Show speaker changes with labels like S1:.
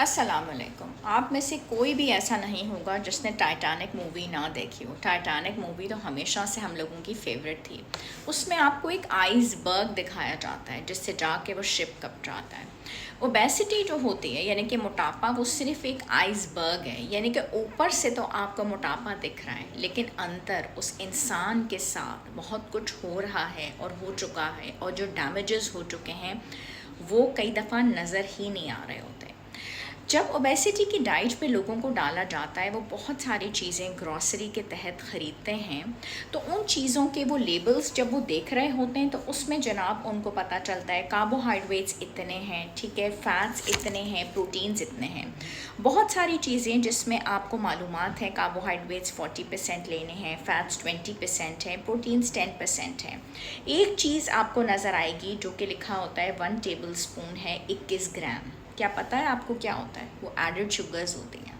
S1: अस्सलामुअलैकुम। आप में से कोई भी ऐसा नहीं होगा जिसने टाइटैनिक मूवी ना देखी हो। टाइटैनिक मूवी तो हमेशा से हम लोगों की फेवरेट थी। उसमें आपको एक आइसबर्ग दिखाया जाता है जिससे जाके वो शिप कब जाता है। ओबेसिटी जो होती है यानी कि मोटापा, वो सिर्फ एक आइसबर्ग है, यानी कि ऊपर से तो आपका मोटापा दिख रहा है लेकिन अंदर उस इंसान के साथ बहुत कुछ हो रहा है और हो चुका है, और जो डैमेजेस हो चुके हैं वो कई दफ़ा नज़र ही नहीं आ रहे होते। जब ओबेसिटी की डाइट पे लोगों को डाला जाता है, वो बहुत सारी चीज़ें ग्रॉसरी के तहत ख़रीदते हैं, तो उन चीज़ों के वो लेबल्स जब वो देख रहे होते हैं तो उसमें जनाब उनको पता चलता है कार्बोहाइड्रेट्स इतने हैं, ठीक है, फैट्स इतने हैं, प्रोटीन्स इतने हैं, बहुत सारी चीज़ें जिसमें आपको मालूमात है कार्बोहाइड्रेट्स 40% लेने हैं, फैट्स 20% है, प्रोटीन्स 10% है। एक चीज़ आपको नज़र आएगी जो कि लिखा होता है 1 टेबल स्पून है 21 ग्राम। क्या पता है आपको क्या होता है? वो एडेड शुगर्स होती हैं।